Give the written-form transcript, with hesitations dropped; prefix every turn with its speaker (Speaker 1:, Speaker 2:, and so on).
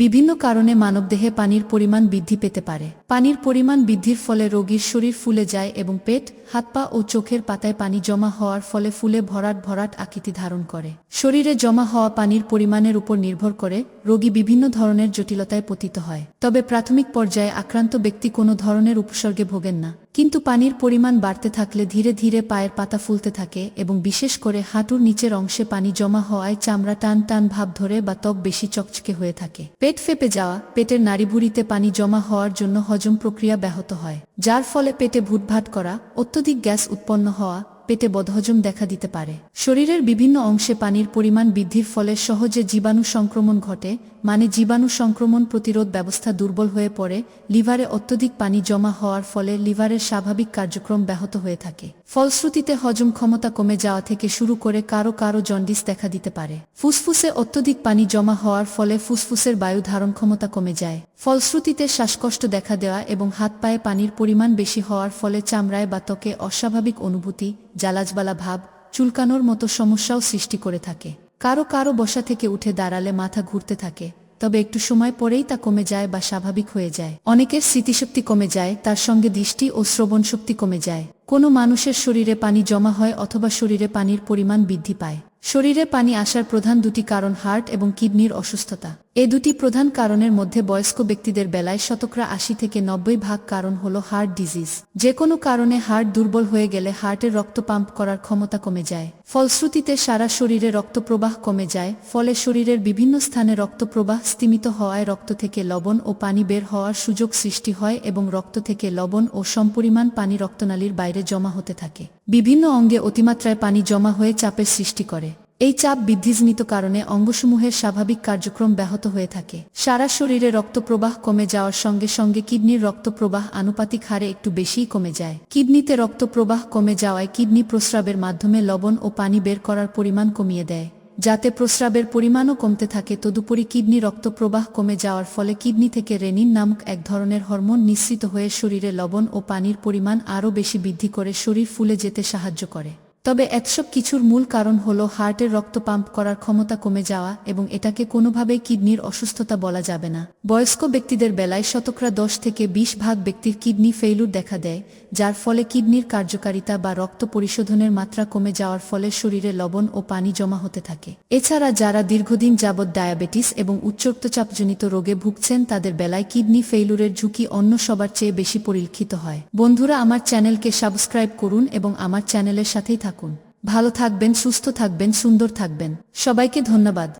Speaker 1: বিভিন্ন কারণে মানবদেহে পানির পরিমাণ বৃদ্ধি পেতে পারে। পানির পরিমাণ বৃদ্ধির ফলে রোগীর শরীর ফুলে যায় এবং পেট, হাত পা ও চোখের পাতায় পানি জমা হওয়ার ফলে ফুলে ভরাট ভরাট আকৃতি ধারণ করে। শরীরে জমা হওয়া পানির পরিমাণের উপর নির্ভর করে রোগী বিভিন্ন ধরনের জটিলতায় পতিত হয়। তবে প্রাথমিক পর্যায়ে আক্রান্ত ব্যক্তি কোনো ধরনের উপসর্গে ভোগেন না, কিন্তু পানির পরিমাণ বাড়তে থাকলে ধীরে ধীরে পায়ের পাতা ফুলতে থাকে এবং বিশেষ করে হাঁটুর নিচের অংশে পানি জমা হওয়ায় চামড়া টান টান ভাব ধরে বা ত্বক বেশি চকচকে হয়ে থাকে। পেট ফেঁপে যাওয়া, পেটের নাড়িভুঁড়িতে পানি জমা হওয়ার জন্য হজম প্রক্রিয়া ব্যাহত হয়, যার ফলে পেটে ভুটভাট করা, অত্যধিক গ্যাস উৎপন্ন হওয়া, পেটে বদহজম দেখা দিতে পারে। শরীরের বিভিন্ন অংশে পানির পরিমাণ বৃদ্ধির ফলে সহজে জীবাণু সংক্রমণ ঘটে, মানে জীবাণু সংক্রমণ প্রতিরোধ ব্যবস্থা দুর্বল হয়ে পড়ে। লিভারে অত্যধিক পানি জমা হওয়ার ফলে লিভারের স্বাভাবিক কার্যক্রম ব্যাহত হয়ে থাকে। ফলশ্রুতিতে হজম ক্ষমতা কমে যাওয়া থেকে শুরু করে কারো কারো জন্ডিস দেখা দিতে পারে। ফুসফুসে অত্যধিক পানি জমা হওয়ার ফলে ফুসফুসের বায়ু ধারণ ক্ষমতা কমে যায়। ফলশ্রুতিতে শ্বাসকষ্ট দেখা দেওয়া এবং হাত পায়ে পানির পরিমাণ বেশি হওয়ার ফলে চামড়ায় বা ত্বকে অস্বাভাবিক অনুভূতি, জ্বালাজবালা ভাব, চুলকানোর মতো সমস্যাও সৃষ্টি করে থাকে। কারো কারো বসা থেকে উঠে দাঁড়ালে মাথা ঘুরতে থাকে, তবে একটু সময় পরেই তা কমে যায় বা স্বাভাবিক হয়ে যায়। অনেকের স্মৃতিশক্তি কমে যায়, তার সঙ্গে দৃষ্টি ও শ্রবণ শক্তি কমে যায়। কোনো মানুষের শরীরে পানি জমা হয় অথবা শরীরে পানির পরিমাণ বৃদ্ধি পায়। শরীরে পানি আসার প্রধান দুটি কারণ হার্ট এবং কিডনির অসুস্থতা। এ দুটি প্রধান কারণের মধ্যে বয়স্ক ব্যক্তিদের বেলায় 80 থেকে 90% কারণ হল হার্ট ডিজিজ। যে কোনো কারণে হার্ট দুর্বল হয়ে গেলে হার্টের রক্ত পাম্প করার ক্ষমতা কমে যায়। ফলশ্রুতিতে সারা শরীরে রক্তপ্রবাহ কমে যায়, ফলে শরীরের বিভিন্ন স্থানে রক্তপ্রবাহ স্তিমিত হওয়ায় রক্ত থেকে লবণ ও পানি বের হওয়ার সুযোগ সৃষ্টি হয় এবং রক্ত থেকে লবণ ও সমপরিমাণ পানি রক্তনালীর বাইরে জমা হতে থাকে। বিভিন্ন অঙ্গে অতিমাত্রায় পানি জমা হয়ে চাপের সৃষ্টি করে। এই চাপ বৃদ্ধিজনিত কারণে অঙ্গসমূহের স্বাভাবিক কার্যক্রম ব্যাহত হয়ে থাকে। সারা শরীরে রক্তপ্রবাহ কমে যাওয়ার সঙ্গে সঙ্গে কিডনির রক্তপ্রবাহ আনুপাতিক হারে একটু বেশিই কমে যায়। কিডনিতে রক্তপ্রবাহ কমে যাওয়ায় কিডনি প্রস্রাবের মাধ্যমে লবণ ও পানি বের করার পরিমাণ কমিয়ে দেয়, যাতে প্রস্রাবের পরিমাণও কমতে থাকে। তদুপরি কিডনি রক্তপ্রবাহ কমে যাওয়ার ফলে কিডনি থেকে রেনিন নামক এক ধরনের হরমোন নিঃসৃত হয়ে শরীরে লবণ ও পানির পরিমাণ আরও বেশি বৃদ্ধি করে শরীর ফুলে যেতে সাহায্য করে। তবে এসব কিছুর মূল কারণ হলো হার্টের রক্ত পাম্প করার ক্ষমতা কমে যাওয়া এবং এটাকে কোনোভাবেই কিডনির অসুস্থতা বলা যাবে না। বয়স্ক ব্যক্তিদের বেলায় 10 থেকে 20% ব্যক্তির কিডনি ফেইলুর দেখা দেয়, যার ফলে কিডনির কার্যকারিতা বা রক্ত পরিশোধনের মাত্রা কমে যাওয়ার ফলে শরীরে লবণ ও পানি জমা হতে থাকে। এছাড়া যারা দীর্ঘদিন যাবৎ ডায়াবেটিস এবং উচ্চ রক্তচাপজনিত রোগে ভুগছেন তাদের বেলায় কিডনি ফেইলুরের ঝুঁকি অন্য সবার চেয়ে বেশি পরিলক্ষিত হয়। বন্ধুরা, আমার চ্যানেলকে সাবস্ক্রাইব করুন এবং আমার চ্যানেলের সাথেই থাকুন। ভালো থাকবেন, সুস্থ থাকবেন, সুন্দর থাকবেন। সবাইকে ধন্যবাদ।